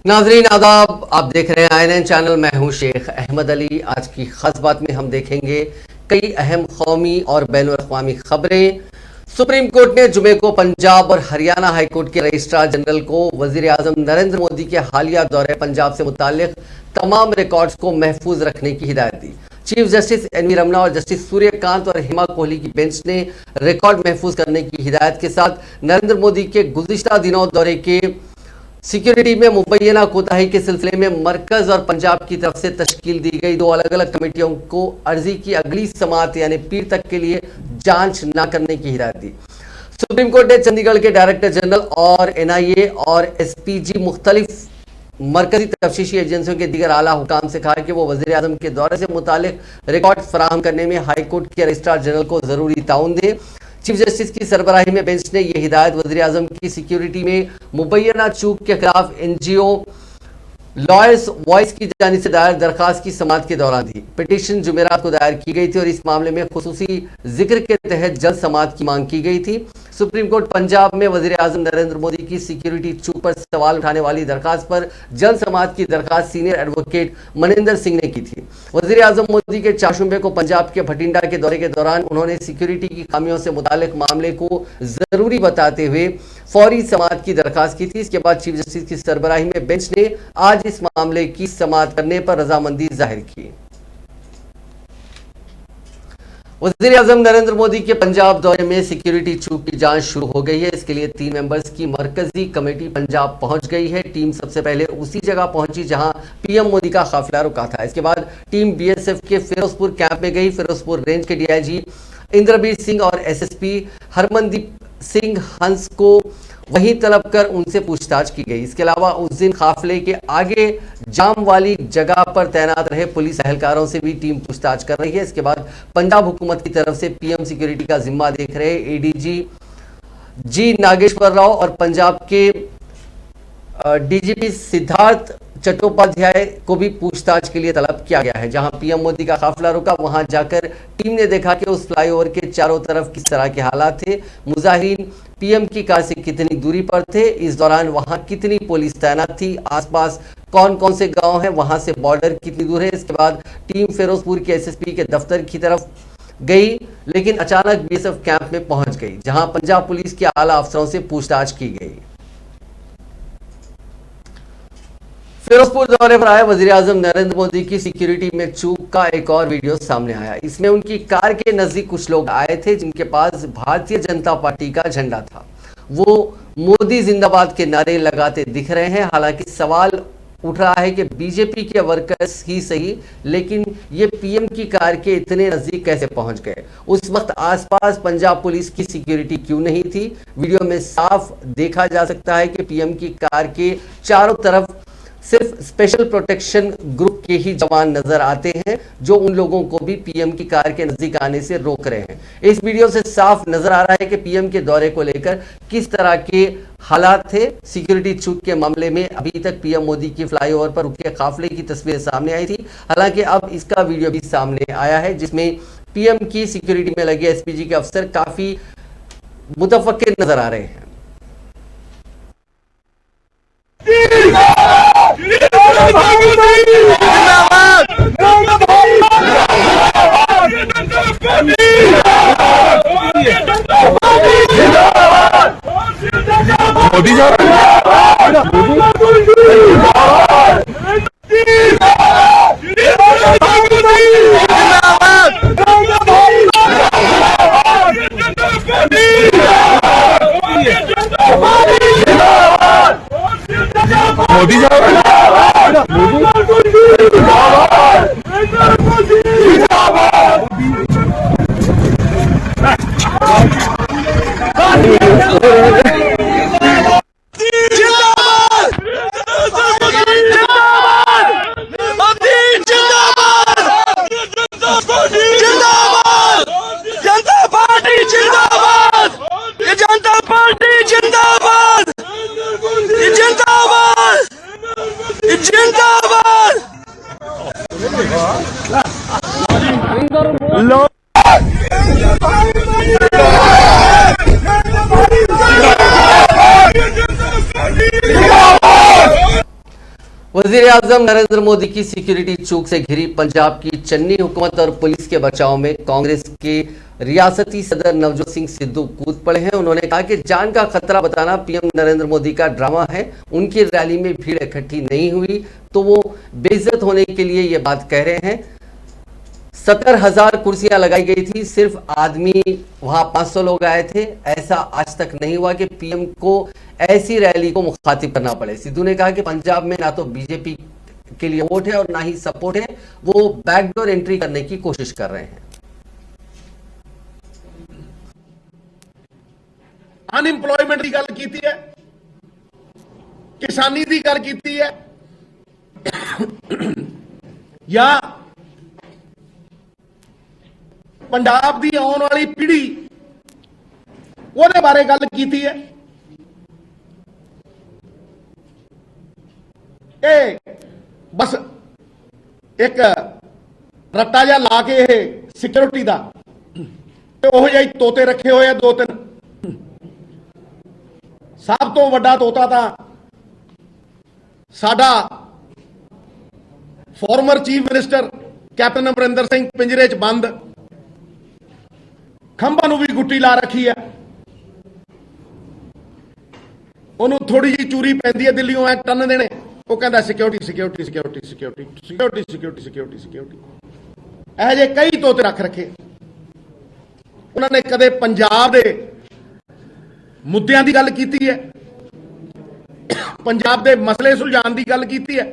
नाजरीन आदाब, आप देख रहे हैं INN चैनल। मैं हूं शेख अहमद अली। आज की खास बात में हम देखेंगे कई अहम कौमी और बैनुल-अक़वामी खबरें। सुप्रीम कोर्ट ने जुमे को पंजाब और हरियाणा हाई कोर्ट के रजिस्ट्रार जनरल को वजीर आजम नरेंद्र मोदी के हालिया दौरे पंजाब से मुताल्लिक तमाम रिकॉर्ड्स को महफूज रखने की हिदायत दी। चीफ जस्टिस NV रमना और जस्टिस सूर्यकांत और हेमा कोहली की बेंच ने रिकॉर्ड महफूज करने की हिदायत के साथ नरेंद्र मोदी के गुज़िश्ता दिनों दौरे के सिक्योरिटी में मुबैना कोताही के सिलसिले में मरकज और पंजाब की तरफ से तश्कील दी गई दो अलग अलग कमेटियों को अर्जी की अगली समाअत यानी पीर तक के लिए जांच न करने की हिदायत दी। सुप्रीम कोर्ट ने चंडीगढ़ के डायरेक्टर जनरल और NIA और SPG मुख्तलिफ मरकजी तफ्तीशी एजेंसियों के दीगर आला हुकाम से कहा कि वो वजीर आजम के दौरे से मुतालिक रिकॉर्ड फराहम करने में हाई कोर्ट के रजिस्ट्रार जनरल को जरूरी ताउन दें। चीफ जस्टिस की सरबराही में बेंच ने यह हिदायत वज़ीर आज़म की सिक्योरिटी में मुबैना चूक के खिलाफ NGO लॉयर्स वॉइस की जानिब से दायर दरखास्त की समाअत के दौरान दी। पिटीशन जुमेरात को दायर की गई थी और इस मामले में खुसूसी जिक्र के तहत जल्द समाअत की मांग की गई थी। सुप्रीम कोर्ट पंजाब में वज़ीर आज़म नरेंद्र मोदी की सिक्योरिटी चूक पर सवाल उठाने वाली दरखास्त पर जल्द समाअत की दरखास्त सीनियर एडवोकेट मनिंदर सिंह ने की थी। वज़ीर आज़म मोदी के 4 शुबे को पंजाब के भटिंडा के दौरे के दौरान उन्होंने सिक्योरिटी की खामियों से मुतालिक मामले को जरूरी बताते हुए फौरी समाअत की दरखास्त की थी। इसके बाद चीफ जस्टिस की सरबराही में बेंच ने आज इस मामले की समाअत करने पर रजामंदी जाहिर की। वज़ीर आज़म नरेंद्र मोदी के पंजाब दौरे में सिक्योरिटी चूक की जांच शुरू हो गई है। इसके लिए 3 मेंबर्स की मरकजी कमेटी पंजाब पहुंच गई है। टीम सबसे पहले उसी जगह पहुंची जहां PM मोदी का काफिला रुका था। इसके बाद टीम BSF के फिरोजपुर कैंप में गई। फिरोजपुर रेंज के DIG इंद्रबीर सिंह और SSP हरमनदीप सिंह हंस को वहीं तलब कर उनसे पूछताछ की गई। इसके अलावा उस दिन काफिले के आगे जाम वाली जगह पर तैनात रहे पुलिस एहलकारों से भी टीम पूछताछ कर रही है। इसके बाद पंजाब हुकूमत की तरफ से PM सिक्योरिटी का जिम्मा देख रहे ADG G नागेश्वर राव और पंजाब के DGP सिद्धार्थ चट्टोपाध्याय को भी पूछताछ के लिए तलब किया गया है। जहां PM मोदी का काफिला रुका वहां जाकर टीम ने देखा कि उस फ्लाईओवर के चारों तरफ किस तरह के हालात थे, मुजाहिरीन PM की कार से कितनी दूरी पर थे, इस दौरान वहां कितनी पुलिस तैनात थी, आसपास कौन कौन से गांव हैं, वहां से बॉर्डर कितनी दूर है। इसके बाद टीम फिरोजपुर के SSP के दफ्तर की तरफ गई, लेकिन अचानक BSF कैंप में पहुंच गई जहां पंजाब पुलिस के आला अफसरों से पूछताछ की गई। फिरोजपुर दौरे पर आए वज़ीर आज़म नरेंद्र मोदी की सिक्योरिटी में चूक का एक और वीडियो सामने आया। इसमें उनकी कार के नजदीक कुछ लोग आए थे जिनके पास भारतीय जनता पार्टी का झंडा था। वो मोदी जिंदाबाद के नारे लगाते दिख रहे हैं। हालांकि सवाल उठ रहा है कि BJP के वर्कर्स ही सही, लेकिन ये PM की कार के इतने नजदीक कैसे पहुंच गए? उस वक्त आसपास पंजाब पुलिस की सिक्योरिटी क्यों नहीं थी? वीडियो में साफ देखा जा सकता है कि PM की कार के चारों तरफ सिर्फ स्पेशल प्रोटेक्शन ग्रुप के ही जवान नजर आते हैं जो उन लोगों को भी PM की कार के नजदीक आने से रोक रहे हैं। इस वीडियो से साफ नजर आ रहा है कि PM के दौरे को लेकर किस तरह के हालात थे। सिक्योरिटी चूक के मामले में अभी तक PM मोदी की फ्लाईओवर पर रुके काफिले की तस्वीर सामने आई थी। हालांकि अब इसका वीडियो भी सामने आया है जिसमें PM की सिक्योरिटी में लगे SPG के अफसर काफी मुतफक्किर नजर आ रहे हैं। मोदी जिंदाबाद वजीर आजम नरेंद्र मोदी की सिक्योरिटी चूक से घिरी पंजाब की चन्नी हुकूमत और पुलिस के बचाव में कांग्रेस के रियासती सदर नवजोत सिंह सिद्धू कूद पड़े हैं। उन्होंने कहा कि जान का खतरा बताना पीएम नरेंद्र मोदी का ड्रामा है। उनकी रैली में भीड़ इकट्ठी नहीं हुई तो वो बेइज्जत होने के लिए ये बात कह रहे हैं। 70,000 कुर्सियां लगाई गई थी, सिर्फ आदमी वहां 500 लोग आए थे। ऐसा आज तक नहीं हुआ कि पीएम को ऐसी रैली को मुखातिब करना पड़े। सिद्धू ने कहा कि पंजाब में ना तो बीजेपी के लिए वोट है और ना ही सपोर्ट है, वो बैकडोर एंट्री करने की कोशिश कर रहे हैं। अनएम्प्लॉयमेंट की गल की है, किसानी की गल की है, या पंजाब की आने वाली पीढ़ी ਉਹਦੇ बारे गल की है। बस एक रट्टा जा ला के सिक्योरिटी का ओह जिही तोते रखे हुए हैं 2-3। सब तो वड्डा तोता था साडा former chief minister captain Amarinder Singh पिंजरे च बंद, खंभा नूं भी गुट्टी ला रखी है। उन्होंने थोड़ी जी चूरी पैंदी है दिल्लियों ऐ टन देने, वो कहता security security security security security security security security. यह जे कई तोते रख रखे। उन्होंने कदे पंजाब के मुद्दों की गल की है, पंजाब के मसले सुलझाने की गल की है।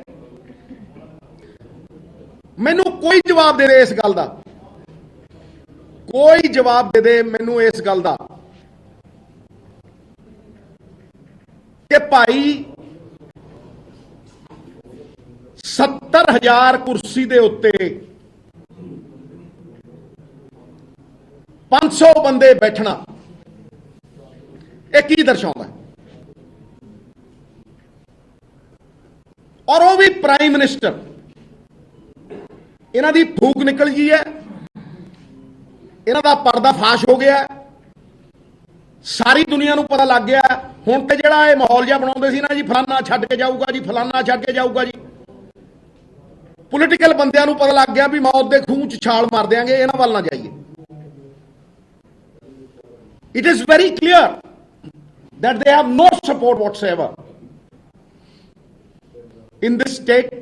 मैनू कोई जवाब दे दे इस गल का, कोई जवाब दे दे मैनू इस गल का कि भाई 70,000 कुर्सी दे उत्ते 500 बंदे बैठना यह की दर्शाता है। और वो भी प्राइम मिनिस्टर, इन्हां दी फूक निकल गई है, इन्हां दा पर्दाफाश हो गया, सारी दुनिया नूं पता लग गया। हुण ते जिहड़ा ये माहौल जिहा बनाउंदे सी ना जी, फलाना छड्ड के जाऊगा जी, फलाना छड्ड के जाऊगा जी, पोलिटिकल बंदियां नूं पता लग गया भी मौत दे खूह च छाल मार देंगे, इन्हां वल ना जाइए। It is very clear that they have no support whatsoever in this state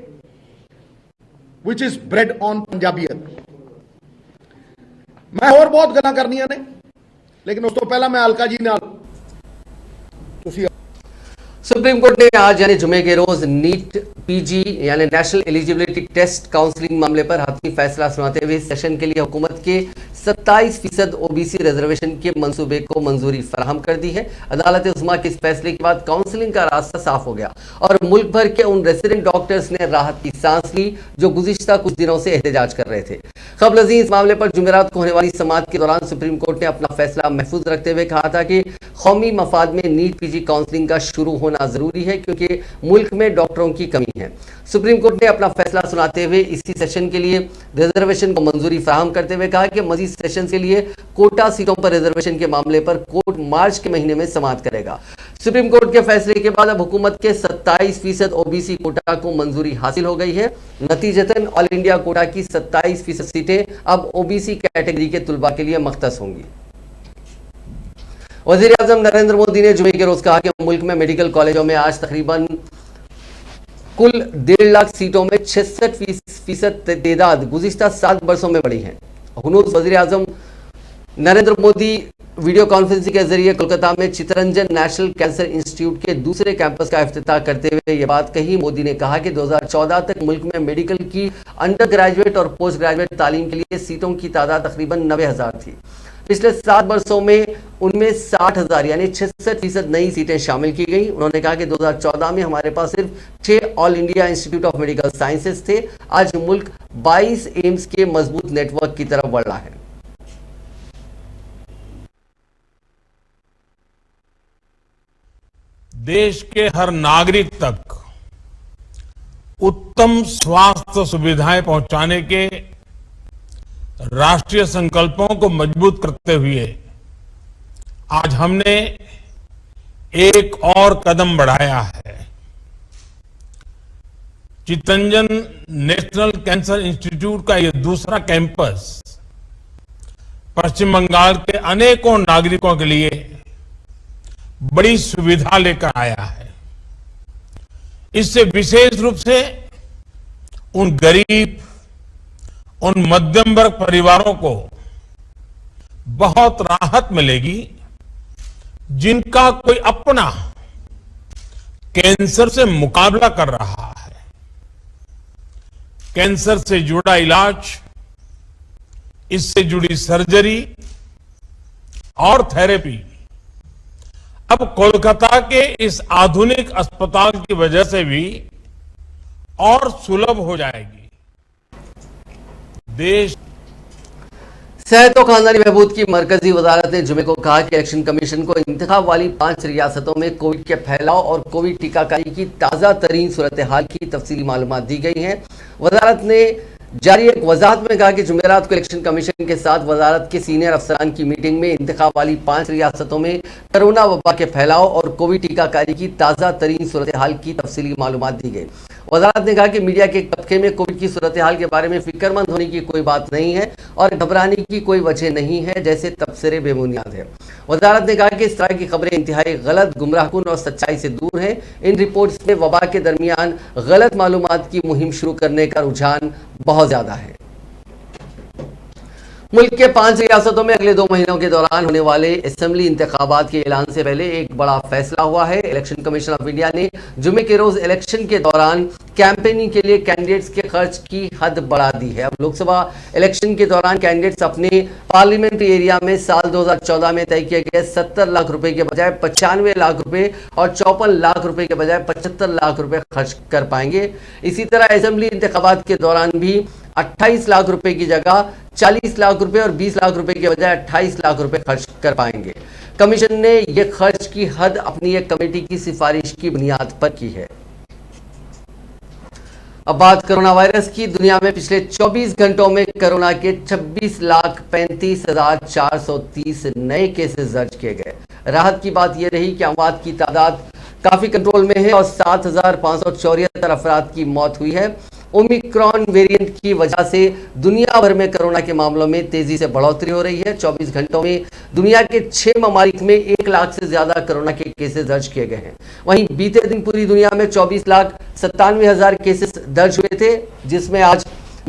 which is bred on Punjabiyat। मैं और बहुत गल्लां करनियां ने, लेकिन उस तो पहला मैं अलका जी नाल सुप्रीम कोर्ट ने आज यानी जुमे के रोज नीट पीजी यानी नेशनल एलिजिबिलिटी टेस्ट काउंसलिंग मामले पर हतमी फैसला सुनाते हुए सेशन के लिए हुकूमत के 27% ओबीसी रिजर्वेशन के मंसूबे को मंजूरी फराहम कर दी है। अदालत उस्मा के इस फैसले के बाद काउंसलिंग का रास्ता साफ हो गया और मुल्क भर के उन रेसिडेंट डॉक्टर्स ने राहत की सांस ली जो गुज़िश्ता कुछ दिनों से एहतजाज कर रहे थे। क़ब्ल अज़ीं इस मामले पर जुमेरात को होने वाली समाअत के दौरान सुप्रीम कोर्ट ने अपना फैसला महफूज रखते हुए कहा था कि कौमी मफाद में नीट पीजी काउंसलिंग का शुरू होना जरूरी है क्योंकि मुल्क में डॉक्टरों की कमी है। सुप्रीम कोर्ट ने अपना फैसला सुनाते हुए इसी सेशन के लिए रिजर्वेशन को मंजूरी फराहम करते हुए कहा कि मजीद सेशन के लिए कोटा सीटों पर रिजर्वेशन के मामले पर कोर्ट मार्च के महीने में समाअत करेगा। सुप्रीम कोर्ट के फैसले के बाद अब हुकूमत के 27% ओबीसी कोटा को मंजूरी हासिल हो गई है। नतीजतन ऑल इंडिया कोटा की 27% सीटें अब ओबीसी कैटेगरी के तुलबा के लिए मख्तस होंगी। वजीर आजम नरेंद्र मोदी ने जुमे के रोज कहा कि मुल्क में मेडिकल कॉलेजों में आज तकरीबन कुल 1.5 लाख सीटों में 66% तादाद गुज़िश्ता 7 वर्षों में बढ़ी है। हुनूस वजीर आजम नरेंद्र मोदी वीडियो कॉन्फ्रेंसिंग के जरिए कोलकाता में चित्तरंजन नेशनल कैंसर इंस्टीट्यूट के दूसरे कैंपस का इफ्तिताह करते हुए ये बात कही। मोदी ने कहा कि 2014 तक मुल्क में मेडिकल की अंडर ग्रेजुएट और पोस्ट ग्रेजुएट तालीम के लिए सीटों की तादाद तकरीबन 90,000 थी। पिछले 7 वर्षों में उनमें 60,000 यानी 66% नई सीटें शामिल की गई। उन्होंने कहा कि 2014 में हमारे पास सिर्फ 6 all India institute of medical sciences थे। आज मुल्क 22 एम्स के मजबूत नेटवर्क की तरफ बढ़ रहा है। देश के हर नागरिक तक उत्तम स्वास्थ्य सुविधाएं पहुंचाने के राष्ट्रीय संकल्पों को मजबूत करते हुए आज हमने एक और कदम बढ़ाया है। चितरंजन नेशनल कैंसर इंस्टीट्यूट का ये दूसरा कैंपस पश्चिम बंगाल के अनेकों नागरिकों के लिए बड़ी सुविधा लेकर आया है। इससे विशेष रूप से उन गरीब, उन मध्यम वर्ग परिवारों को बहुत राहत मिलेगी जिनका कोई अपना कैंसर से मुकाबला कर रहा है। कैंसर से जुड़ा इलाज, इससे जुड़ी सर्जरी और थेरेपी अब कोलकाता के इस आधुनिक अस्पताल की वजह से भी और सुलभ हो जाएगी। देश सेहत और खानदानी बहबूद की मरकजी वजारत ने जुमे को कहा कि इलेक्शन कमीशन को इंतखाब वाली 5 रियासतों में कोविड के फैलाव और कोविड टीकाकरण की ताज़ा तरीन सूरत हाल की तफसीली मालूमात दी गई हैं। वजारत ने जारी एक वजाहत में कहा कि जुमेरात को इलेक्शन कमीशन के साथ वजारत के सीनियर अफसरान की मीटिंग में इंतखाब वाली 5 रियासतों में कोरोना वबा के फैलाव और कोविड टीकाकरण की ताज़ा तरीन सूरत हाल की तफसीली मालूमात दी गई। वजारत ने कहा कि मीडिया के एक तबके में कोविड की सूरत हाल के बारे में फिक्रमंद होने की कोई बात नहीं है और घबराने की कोई वजह नहीं है, जैसे तबसरे बेबुनियाद है। वजारत ने कहा कि इस तरह की खबरें इंतहाई गलत, गुमराहकुन और सच्चाई से दूर हैं। इन रिपोर्ट्स में वबा के दरमियान गलत मालूमात की मुहिम शुरू करने का रुझान बहुत ज्यादा है। मुल्क के 5 रियासतों में अगले 2 महीनों के दौरान होने वाले असेंबली इंतखाबात के ऐलान से पहले एक बड़ा फैसला हुआ है। इलेक्शन कमीशन ऑफ इंडिया ने जुमे के रोज इलेक्शन के दौरान कैंपेनिंग के लिए कैंडिडेट्स के खर्च की हद बढ़ा दी है। अब लोकसभा इलेक्शन के दौरान कैंडिडेट्स अपने पार्लियामेंट्री एरिया में साल 2014 में तय किए गए 70 लाख रुपए के बजाय 95 लाख रुपए और 54 लाख रुपए के बजाय 75 लाख रुपए खर्च कर पाएंगे। इसी तरह असेंबली इंतखाबात के दौरान भी 28 लाख रुपए की जगह 40 लाख रुपए और 20 लाख रुपए के बजाय 28 लाख रुपए खर्च कर पाएंगे। कमीशन ने यह खर्च की हद अपनी एक कमेटी की सिफारिश की बुनियाद पर की है। अब बात कोरोना वायरस की। दुनिया में पिछले 24 घंटों में कोरोना के 26,35,430 नए केसेस दर्ज किए गए। राहत की बात यह रही कि अमवात की तादाद काफी कंट्रोल में है और 7,574 अफराद की मौत हुई है। ओमिक्रॉन वेरिएंट की वजह से दुनिया भर में कोरोना के मामलों में तेजी से बढ़ोतरी हो रही है। 24 घंटों में दुनिया के 6 ममालिक में 1 लाख से ज्यादा कोरोना के केसेस दर्ज किए गए हैं। वहीं बीते दिन पूरी दुनिया में 24,97,000 केसेस दर्ज हुए थे, जिसमें आज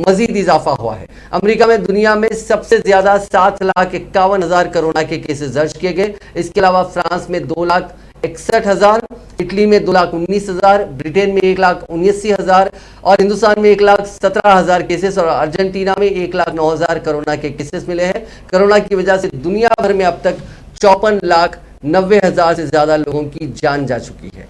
मजीद इजाफा हुआ है। अमेरिका में दुनिया में सबसे ज्यादा 7,51,000 कोरोना के केसेस दर्ज किए गए। इसके अलावा फ्रांस में 2,61,000, इटली में 2,19,000, ब्रिटेन में 1,79,000 और हिंदुस्तान में 1,17,000 केसेस और अर्जेंटीना में 1,09,000 कोरोना के केसेस मिले हैं। कोरोना की वजह से दुनिया भर में अब तक 54,90,000 से ज्यादा लोगों की जान जा चुकी है।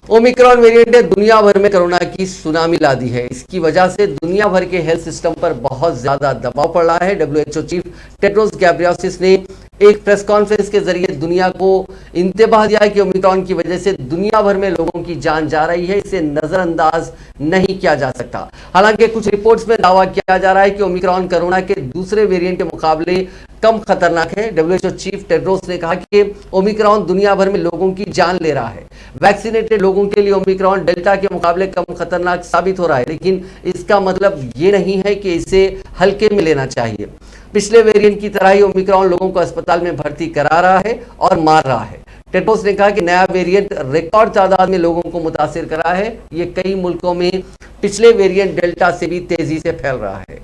ओमिक्रॉन वेरिएंट ने दुनिया भर में कोरोना की सुनामी ला दी है। इसकी वजह से दुनिया भर के हेल्थ सिस्टम पर बहुत ज्यादा दबाव पड़ रहा है। WHO चीफ टेड्रोस गैब्रियेसस ने एक प्रेस कॉन्फ्रेंस के जरिए दुनिया को इंतबाह दिया कि ओमिक्रॉन की वजह से दुनिया भर में लोगों की जान जा रही है, इसे नजरअंदाज नहीं किया जा सकता। हालांकि कुछ रिपोर्ट्स में दावा किया जा रहा है कि ओमिक्रॉन कोरोना के दूसरे वेरिएंट के मुकाबले कम खतरनाक है। WHO चीफ टेड्रोस ने कहा कि ओमिक्रॉन दुनिया भर में लोगों की जान ले रहा है। वैक्सीनेटेड लोगों के लिए ओमिक्रॉन डेल्टा के मुकाबले कम खतरनाक साबित हो रहा है, लेकिन इसका मतलब ये नहीं है कि इसे हल्के में लेना चाहिए। पिछले वेरिएंट की तरह ही ओमिक्रॉन लोगों को अस्पताल में भर्ती करा रहा है और मार रहा है। टेड्रोस ने कहा कि नया वेरिएंट रिकॉर्ड तादाद में लोगों को मुतासिर कर रहा है। ये कई मुल्कों में पिछले वेरिएंट डेल्टा से भी तेजी से फैल रहा है।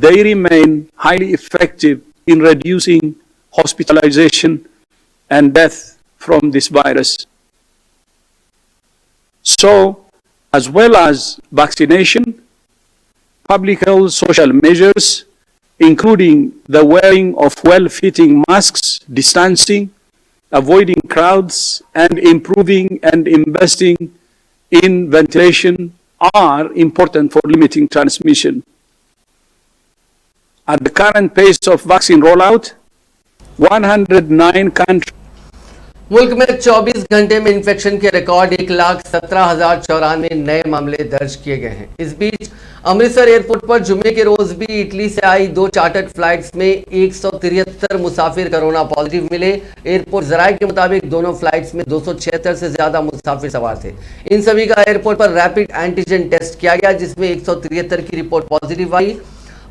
They remain highly effective in reducing hospitalization and death from this virus. So, as well as vaccination, public health social measures, including the wearing of well-fitting masks, distancing, avoiding crowds, and improving and investing in ventilation are important for limiting transmission. At the current pace of vaccine rollout, 109 countries मुल्क में 24 घंटे में infection के record 1,17,094 नए मामले दर्ज किए गए हैं। इस बीच अमृतसर एयरपोर्ट पर जुमे के रोज भी इटली से आई 2 चार्टर्ड फ्लाइट्स में 173 मुसाफिर कोरोना पॉजिटिव मिले। एयरपोर्ट जराये के मुताबिक दोनों फ्लाइट्स में 276 से ज्यादा मुसाफिर सवार थे। इन सभी का एयरपोर्ट पर रैपिड एंटीजन टेस्ट किया गया, जिसमें 173 की रिपोर्ट पॉजिटिव आई।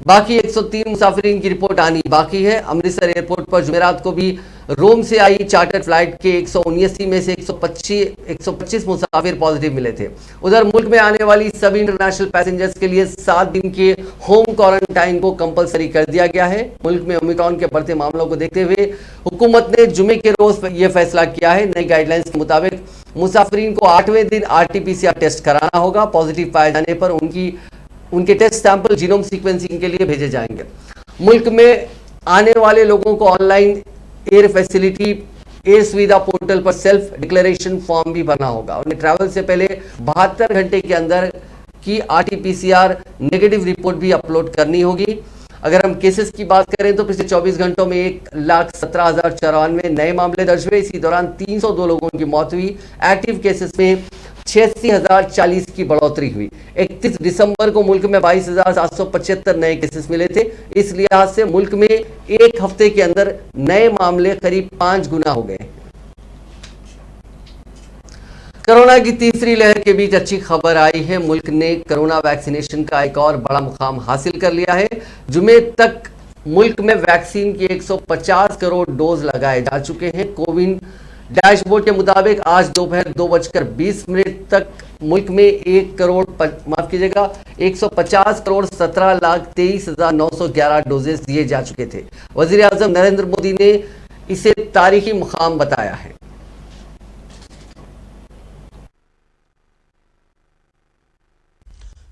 बाकी 103 मुसाफिरीन की रिपोर्ट आनी बाकी है। अमृतसर एयरपोर्ट पर जुमेरात को भी रोम से आई चार्टर्ड फ्लाइट के 179 में से 125 मुसाफिर पॉजिटिव मिले थे। उधर मुल्क में आने वाली सभी इंटरनेशनल पैसेंजर्स के लिए 7 दिन के होम क्वारंटाइन को कंपलसरी कर दिया गया है। मुल्क में ओमिक्रॉन के बढ़ते मामलों को देखते हुए हुकूमत ने जुमे के रोज यह फैसला किया है। नई गाइडलाइंस के मुताबिक मुसाफिरीन को 8वें दिन RT-PCR टेस्ट कराना होगा। पॉजिटिव पाए जाने पर उनके टेस्ट सैंपल जीनोम सीक्वेंसिंग के लिए भेजे जाएंगे। मुल्क में आने वाले लोगों को ऑनलाइन एयर फैसिलिटी एयर सुविधा पोर्टल पर सेल्फ डिक्लेरेशन फॉर्म भी भरना होगा। उन्हें ट्रैवल से पहले 72 घंटे के अंदर की RT-PCR नेगेटिव रिपोर्ट भी अपलोड करनी होगी। अगर हम केसेस की बात करें तो पिछले 24 घंटों में 1,17,094 नए मामले दर्ज हुए। इसी दौरान 302 लोगों की मौत हुई। एक्टिव केसेस में 86,040 की बढ़ोतरी हुई। 31 दिसंबर को मुल्क में 22,775 नए केसेस मिले थे। इस लिहाज से मुल्क में एक हफ्ते के अंदर नए मामले करीब 5 गुना हो गए। कोरोना की तीसरी लहर के बीच अच्छी खबर आई है। मुल्क ने कोरोना वैक्सीनेशन का एक और बड़ा मुकाम हासिल कर लिया है। जुमे तक मुल्क में वैक्सीन के 150 करोड़ डोज लगाए जा चुके हैं। कोविन डैशबोर्ड के मुताबिक आज दोपहर 2:20 तक मुल्क में 150 करोड़ 17,23,911 डोजेस दिए जा चुके थे। वजीर आजम नरेंद्र मोदी ने इसे तारीखी मुकाम बताया है।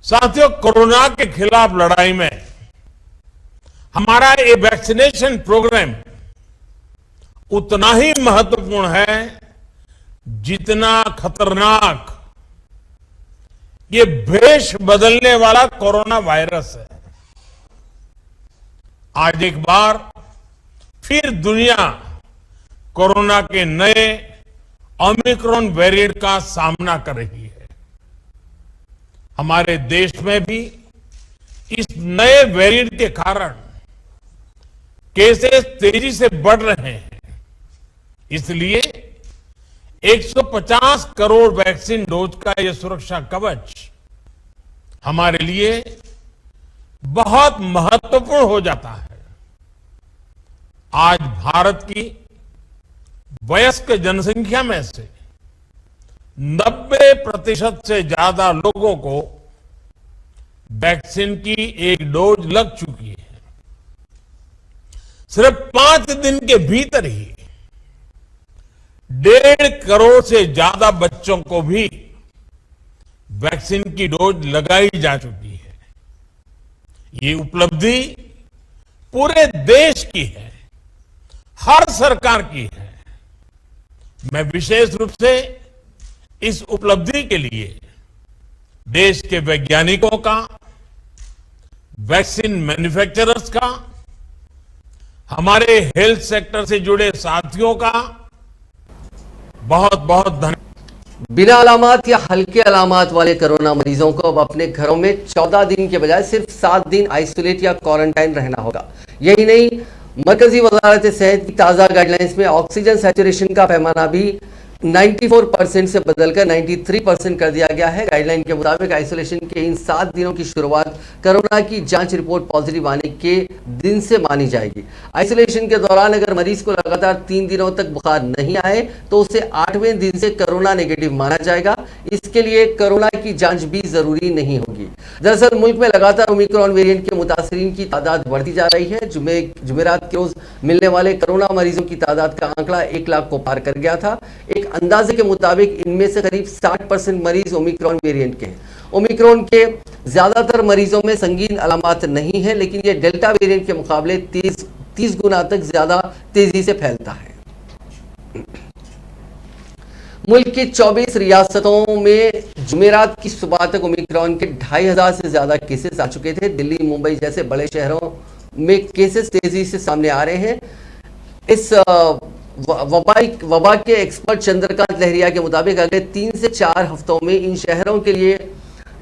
साथियों, कोरोना के खिलाफ लड़ाई में हमारा ये वैक्सीनेशन प्रोग्राम उतना ही महत्वपूर्ण है जितना खतरनाक ये भेष बदलने वाला कोरोना वायरस है। आज एक बार फिर दुनिया कोरोना के नए ओमिक्रॉन वेरिएंट का सामना कर रही है। हमारे देश में भी इस नए वेरिएंट के कारण केसेस तेजी से बढ़ रहे हैं। इसलिए 150 करोड़ वैक्सीन डोज का यह सुरक्षा कवच हमारे लिए बहुत महत्वपूर्ण हो जाता है। आज भारत की वयस्क जनसंख्या में से 90% से ज्यादा लोगों को वैक्सीन की एक डोज लग चुकी है। सिर्फ 5 दिन के भीतर ही 1.5 करोड़ से ज्यादा बच्चों को भी वैक्सीन की डोज लगाई जा चुकी है। ये उपलब्धि पूरे देश की है, हर सरकार की है। मैं विशेष रूप से इस उपलब्धि के लिए देश के वैज्ञानिकों का, वैक्सीन मैन्युफैक्चरर्स का, हमारे हेल्थ सेक्टर से जुड़े साथियों का बहुत बहुत धन्यवाद। बिना अलामात या हल्के अलामात वाले कोरोना मरीजों को अब अपने घरों में 14 दिन के बजाय सिर्फ 7 दिन आइसोलेट या क्वारंटाइन रहना होगा। यही नहीं, मरकजी वजारत सेहत की ताज़ा गाइडलाइंस में ऑक्सीजन सैचुरेशन का पैमाना भी 94% से बदलकर 93% कर दिया गया है। गाइडलाइन के मुताबिक आइसोलेशन के इन 7 दिनों की शुरुआत कोरोना की जांच रिपोर्ट पॉजिटिव आने के दिन से मानी जाएगी। आइसोलेशन के दौरान अगर मरीज को लगातार 3 दिनों तक बुखार नहीं आए तो उसे 8वें दिन से कोरोना नेगेटिव माना जाएगा। इसके लिए कोरोना की जांच भी जरूरी नहीं होगी। दरअसल मुल्क में लगातार ओमिक्रॉन वेरिएंट के मुतासरीन की तादाद बढ़ती जा रही है। जुमेरात के रोज मिलने वाले कोरोना मरीजों की तादाद का आंकड़ा 1 लाख को पार कर गया था। एक अंदाजे के मुताबिक इनमें से करीब 60% मरीज ओमिक्रॉन वेरिएंट के हैं। ओमिक्रॉन के ज्यादातर मरीजों में संगीन अलामात नहीं है, लेकिन यह डेल्टा वेरिएंट के मुकाबले 30 गुना तक ज्यादा तेजी से फैलता है। मुल्क की 24 रियासतों में जुमेरात की सुबह तक ओमिक्रॉन के 2,500 से ज्यादा केसेस आ चुके थे। दिल्ली, मुंबई जैसे बड़े शहरों में केसेस तेजी से सामने आ रहे हैं। इस वबा के एक्सपर्ट चंद्रकांत लहरिया के मुताबिक अगले 3 से 4 हफ्तों में इन शहरों के लिए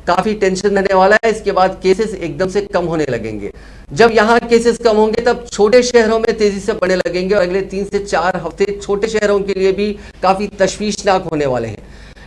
काफी टेंशन रहने वाला है। इसके बाद केसेस एकदम से कम होने लगेंगे। जब यहाँ केसेस कम होंगे तब छोटे शहरों में तेजी से बढ़ने लगेंगे और अगले 3 से 4 हफ्ते छोटे शहरों के लिए भी काफी तशवीशनाक होने वाले हैं।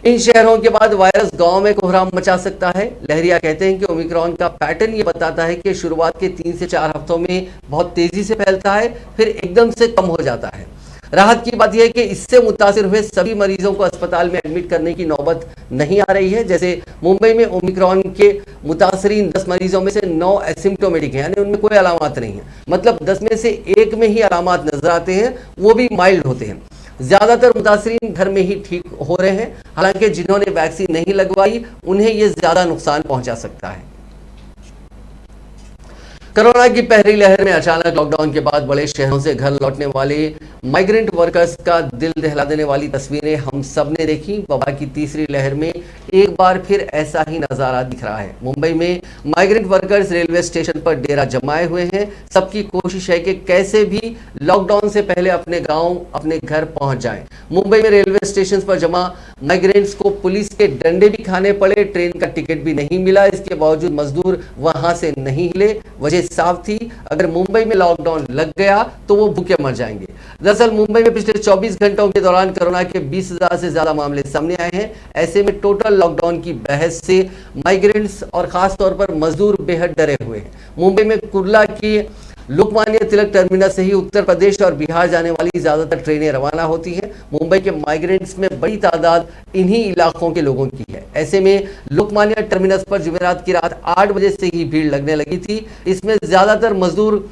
इन शहरों के बाद वायरस गांव में कोहराम मचा सकता है। लहरिया कहते हैं कि ओमिक्रॉन का पैटर्न ये बताता है कि शुरुआत के 3 से 4 हफ्तों में बहुत तेजी से फैलता है, फिर एकदम से कम हो जाता है। राहत की बात यह है कि इससे मुतासिर हुए सभी मरीजों को अस्पताल में एडमिट करने की नौबत नहीं आ रही है। जैसे मुंबई में ओमिक्रॉन के मुतासरीन 10 मरीजों में से 9 एसिम्प्टोमेटिक हैं, यानी उनमें कोई अलामत नहीं है। मतलब 10 में से 1 में ही अलामत नजर आते हैं, वो भी माइल्ड होते हैं। ज्यादातर मुतासरीन घर में ही ठीक हो रहे हैं। हालांकि जिन्होंने वैक्सीन नहीं लगवाई उन्हें यह ज्यादा नुकसान पहुंचा सकता है। कोरोना की पहली लहर में अचानक लॉकडाउन के बाद बड़े शहरों से घर लौटने वाले माइग्रेंट वर्कर्स का दिल दहला देने वाली तस्वीरें हम सब ने देखी। वबा की तीसरी लहर में एक बार फिर ऐसा ही नजारा दिख रहा है। मुंबई में माइग्रेंट वर्कर्स रेलवे स्टेशन पर डेरा जमाए हुए हैं। सबकी कोशिश है कि कैसे भी लॉकडाउन से पहले अपने गांव अपने घर पहुंच जाएं। मुंबई में रेलवे स्टेशन पर जमा माइग्रेंट्स को पुलिस के डंडे भी खाने पड़े, ट्रेन का टिकट भी नहीं मिला। इसके बावजूद मजदूर वहां से नहीं हिले। वजह साफ थी, अगर मुंबई में लॉकडाउन लग गया तो वो भूखे मर जाएंगे। दरअसल मुंबई में पिछले 24 घंटों के दौरान कोरोना के 20,000 से ज्यादा मामले सामने आए हैं। ऐसे में टोटल लॉकडाउन की बहस से माइग्रेंट्स और खास तौर पर मजदूर बेहद डरे हुए हैं। मुंबई में कुर्ला की लोकमान्य तिलक टर्मिनस से ही उत्तर प्रदेश और बिहार जाने वाली ज्यादातर ट्रेनें रवाना होती हैं। मुंबई के माइग्रेंट्स में बड़ी तादाद इन्हीं इलाकों के लोगों की है। ऐसे में लोकमान्य टर्मिनस पर जुमेरात की रात 8 बजे से ही भीड़ लगने लगी थी। इसमें ज्यादातर मजदूर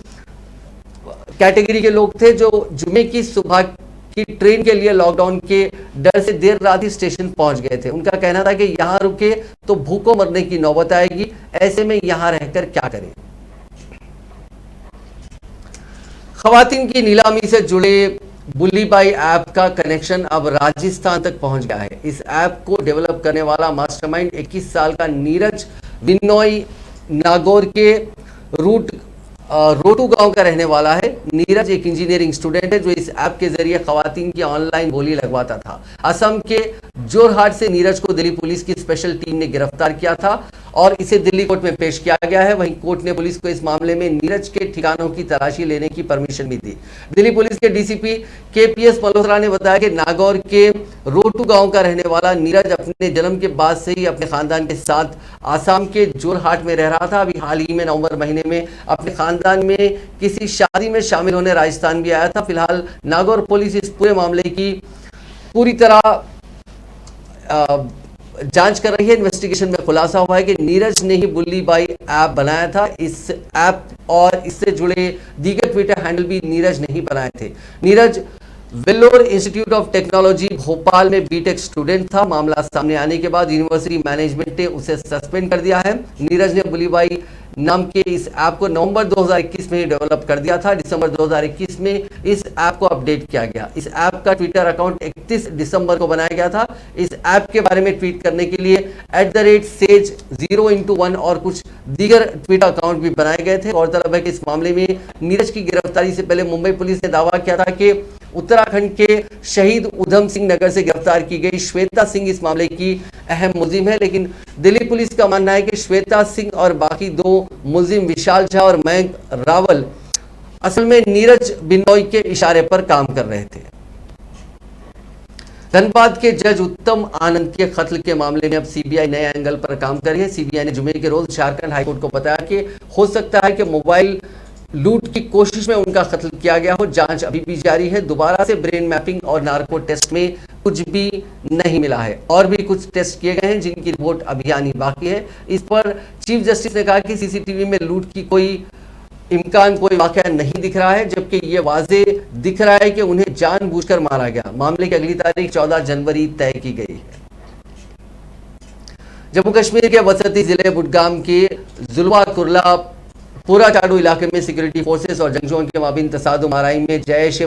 कैटेगरी के लोग थे जो जुमे की सुबह की ट्रेन के लिए लॉकडाउन के डर से देर रात ही स्टेशन पहुंच गए थे। उनका कहना था कि यहां रुके तो भूखों मरने की नौबत आएगी, ऐसे में यहां रहकर क्या करें। खवातीन की नीलामी से जुड़े बुल्ली बाई ऐप का कनेक्शन अब राजस्थान तक पहुंच गया है। इस ऐप को डेवलप करने वाला मास्टरमाइंड 21 साल का नीरज बिनोई नागौर के रोटू गांव का रहने वाला है। नीरज एक इंजीनियरिंग स्टूडेंट है जो इस ऐप के जरिए खवातीन की ऑनलाइन बोली लगवाता था। असम के जोरहाट से नीरज को दिल्ली पुलिस की स्पेशल टीम ने गिरफ्तार किया था और इसे दिल्ली कोर्ट में पेश किया गया है। वहीं कोर्ट ने पुलिस को इस मामले में नीरज के ठिकानों की तलाशी लेने की परमिशन भी दी। दिल्ली पुलिस के डीसीपी केपीएस मल्होत्रा ने बताया कि नागौर के रोटू गांव का रहने वाला नीरज अपने जन्म के बाद से ही अपने खानदान के साथ आसाम के जोरहाट में रह रहा था। अभी हाल ही में नवंबर महीने में अपने खानदान में किसी शादी में शामिल होने राजस्थान भी आया था। फिलहाल नागौर पुलिस इस पूरे मामले की पूरी तरह जांच कर रही है। इन्वेस्टिगेशन में खुलासा हुआ है कि नीरज ने ही बुल्ली बाई ऐप बनाया था। इस ऐप और इससे जुड़े दीगर ट्विटर हैंडल भी नीरज ने ही बनाए थे। Neeraj Vellore institute of technology Bhopal में बीटेक स्टूडेंट था। मामला सामने आने के बाद यूनिवर्सिटी मैनेजमेंट ने उसे सस्पेंड कर दिया है। नीरज ने बुल्ली बाई नाम के इस ऐप को नवंबर 2021 में ही डेवलप कर दिया था। दिसंबर 2021 में इस ऐप को अपडेट किया गया। इस ऐप का ट्विटर अकाउंट 31 दिसंबर को बनाया गया था। इस ऐप के बारे में ट्वीट करने के लिए @sage0x1 और कुछ दीगर ट्विटर अकाउंट भी बनाए गए थे। गौरतलब है कि इस मामले में नीरज की गिरफ्तारी से पहले मुंबई पुलिस ने दावा किया था कि उत्तराखंड के शहीद उधम सिंह नगर से गिरफ्तार की गई श्वेता सिंह इस मामले की अहम मुलजिम है। लेकिन दिल्ली पुलिस का मानना है कि श्वेता सिंह और बाकी 2 मुलजिम विशाल झा और मयंक रावल असल में नीरज बिनोई के इशारे पर काम कर रहे थे। धनबाद के जज उत्तम आनंद के कत्ल के मामले में अब सीबीआई नए एंगल पर काम कर रही है। सीबीआई ने जुमे के रोज झारखंड हाईकोर्ट को बताया कि हो सकता है कि मोबाइल लूट की कोशिश में उनका कत्ल किया गया हो। जांच अभी भी जारी है। दोबारा से ब्रेन मैपिंग और नार्को टेस्ट में कुछ भी नहीं मिला है। और भी कुछ टेस्ट किए गए हैं जिनकी रिपोर्ट अभी आनी बाकी है। इस पर चीफ जस्टिस ने कहा कि सीसीटीवी में लूट की कोई इम्कान, कोई वाकया नहीं दिख रहा है, जबकि ये वाजे दिख रहा है कि उन्हें जानबूझकर मारा गया। मामले की अगली तारीख 14 जनवरी तय की गई है। जम्मू कश्मीर के वसती जिले बुडगाम के जुलवा कुर्ला पूरा चाडू इलाके में सिक्योरिटी फोर्सेस और जंगजुओं के माबीन तसादुम आराई में जैश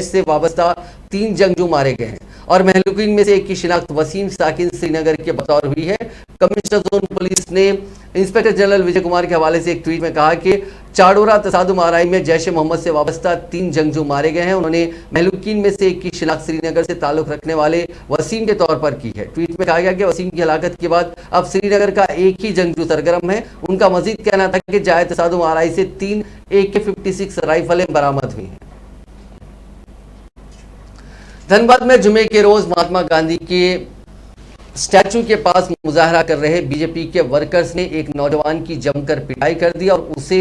से वाबस्ता 3 जंगजू मारे गए हैं और महलूकीन में से एक की शिनाख्त वसीम साकिन श्रीनगर के बतौर हुई है। कमिश्नर जोन पुलिस ने इंस्पेक्टर जनरल विजय कुमार के हवाले से एक ट्वीट में कहा कि चाडोरा तसादुम आराई में जैश ए मोहम्मद से वाबस्ता 3 जंगजू मारे गए हैं। उन्होंने महलूकीन में से एक की शिनाख्त श्रीनगर से ताल्लुक रखने वाले वसीम के तौर पर की है। ट्वीट में कहा गया कि वसीम की हलाकत के बाद अब श्रीनगर का एक ही जंगजू सरगर्म है। उनका मजीद कहना था कि जाए तसादुम आराई से 3 AK-56 राइफलें बरामद हुई हैं। धनबाद में जुमे के रोज महात्मा गांधी के स्टैचू के पास मुजाहरा कर रहे बीजेपी के वर्कर्स ने एक नौजवान की जमकर पिटाई कर दी और उसे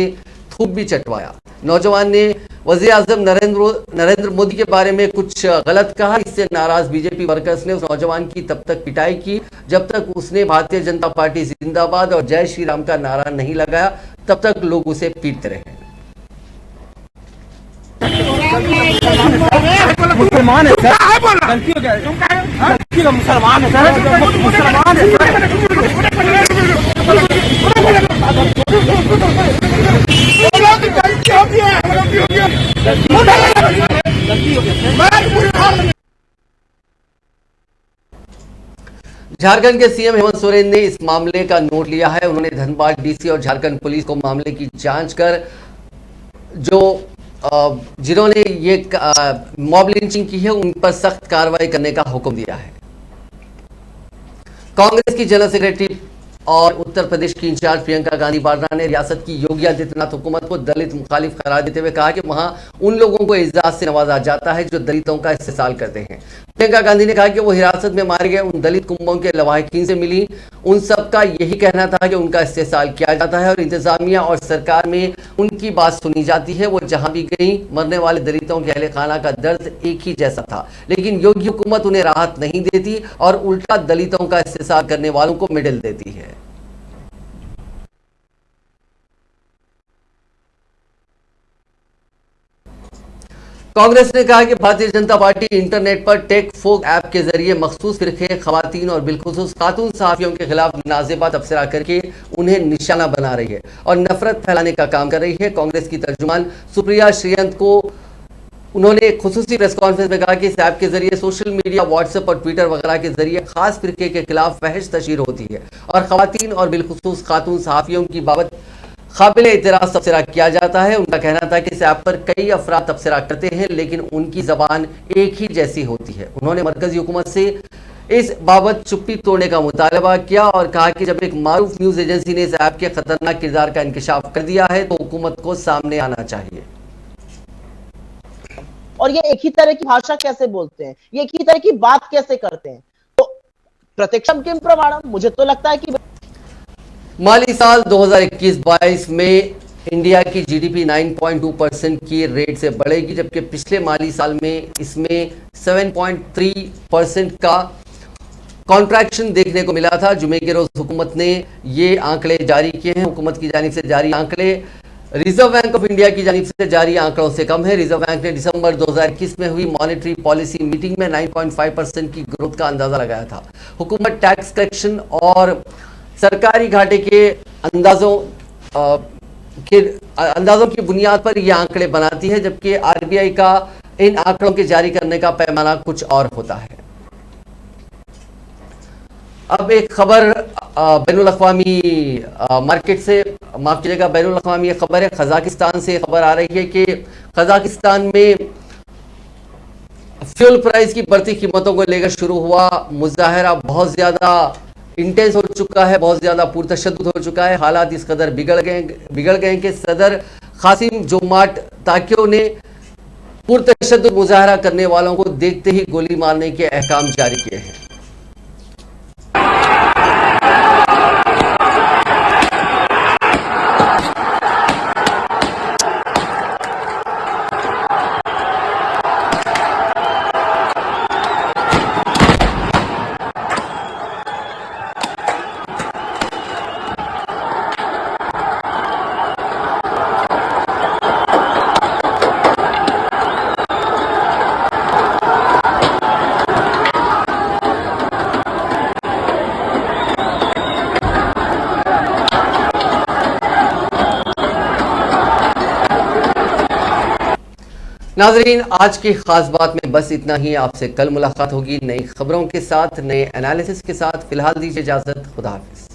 थूक भी चटवाया। नौजवान ने वज़ीर आज़म नरेंद्र मोदी के बारे में कुछ गलत कहा। इससे नाराज बीजेपी वर्कर्स ने उस नौजवान की तब तक पिटाई की जब तक उसने भारतीय जनता पार्टी जिंदाबाद और जय श्री राम का नारा नहीं लगाया। तब तक लोग उसे पीटते रहे। मुसलमान है सर, गलती हो गया, गलती का मुसलमान है सर, मुसलमान है झारखंड के सीएम हेमंत सोरेन ने इस मामले का नोट लिया है। उन्होंने धनबाद डीसी और झारखंड पुलिस को मामले की जांच कर जिन्होंने ये मॉब लिंचिंग की है उन पर सख्त कार्रवाई करने का हुक्म दिया है। कांग्रेस की जनरल सेक्रेटरी और उत्तर प्रदेश की इंचार्ज प्रियंका गांधी वाड्रा ने रियासत की योगी आदित्यनाथ हुकूमत को दलित मुखालिफ करार देते हुए कहा कि वहां उन लोगों को एजाज से नवाजा जाता है जो दलितों का इस्तेसाल करते हैं। प्रियंका गांधी ने कहा कि वो हिरासत में मारे गए उन दलित कुंभों के लवाहिकीन से मिली। उन सब का यही कहना था कि उनका इस्तेसाल किया जाता है और इंतजामिया और सरकार में उनकी बात सुनी जाती है। वो जहां भी गई मरने वाले दलितों के अहले खाना का दर्द एक ही जैसा था, लेकिन योगी हुकूमत उन्हें राहत नहीं देती और उल्टा दलितों का इस्तेसाल करने वालों को मेडल देती है। कांग्रेस ने कहा कि भारतीय जनता पार्टी इंटरनेट पर टेक फोक ऐप के जरिए मखसूस फिरके खवातीन और बिलखुसूस खातून सहाफियों के खिलाफ नाज़ेबा तबसरा करके उन्हें निशाना बना रही है और नफरत फैलाने का काम कर रही है। कांग्रेस की तर्जुमान सुप्रिया श्रीयंत को उन्होंने एक खुसूसी प्रेस कॉन्फ्रेंस में कहा कि इस ऐप के जरिए सोशल मीडिया, व्हाट्सएप और ट्विटर वगैरह के जरिए खास फिरके के खिलाफ फहश तशहीर होती है और खवातीन और बिलखुसूस खातून सहाफियों की बाबत काबिल इतराज तबसरा किया जाता है। उनका कहना था कि इस ऐप पर कई अफराद तबसरा करते हैं लेकिन उनकी जबान एक ही जैसी होती है। उन्होंने मरकजी हुकूमत से इस बाबत चुप्पी तोड़ने का मुतालबा किया और कहा कि जब एक मारूफ न्यूज एजेंसी ने इस ऐप के खतरनाक किरदार का इंकशाफ कर दिया है तो हुकूमत को सामने आना चाहिए। और ये एक ही तरह की भाषा कैसे बोलते हैं, ये एक ही तरह की बात कैसे करते हैं, तो प्रत्यक्षम किम प्रमाणम। मुझे तो लगता है कि माली साल 2021-22 में इंडिया की जीडीपी 9.2% की रेट से बढ़ेगी, जबकि पिछले माली साल में इसमें 7.3% का कॉन्ट्रैक्शन देखने को मिला था। जुमे के रोज हुकूमत ने ये आंकड़े जारी किए हैं। हुकूमत की जानिब से जारी आंकड़े रिजर्व बैंक ऑफ इंडिया की जानिब से जारी आंकड़ों से कम है। रिजर्व बैंक ने दिसंबर 2021 में हुई मॉनेटरी पॉलिसी मीटिंग में 9.5% की ग्रोथ का अंदाजा लगाया था। हुकूमत टैक्स कलेक्शन और सरकारी घाटे के अंदाजों की बुनियाद पर यह आंकड़े बनाती है, जबकि आरबीआई का इन आंकड़ों के जारी करने का पैमाना कुछ और होता है। अब एक खबर बैनुल अक़वामी मार्केट से, माफ कीजिएगा, बैनुल अक़वामी खबर है। कजाकिस्तान से खबर आ रही है कि कजाकिस्तान में फ्यूल प्राइस की बढ़ती कीमतों को लेकर शुरू हुआ मुजाहरा बहुत ज्यादा इंटेंस हो चुका है, बहुत ज्यादा पुरतशद्दुद हो चुका है। हालात इस कदर बिगड़ गए कि सदर कासिम जोमार्ट ताकियो ने पुरतशद्दुद मुजाहरा करने वालों को देखते ही गोली मारने के अहकाम जारी किए हैं। नाजरीन, आज की खास बात में बस इतना ही। आपसे कल मुलाकात होगी नई खबरों के साथ, नए एनालिसिस के साथ। फिलहाल दीजिए इजाजत। खुदा हाफिज।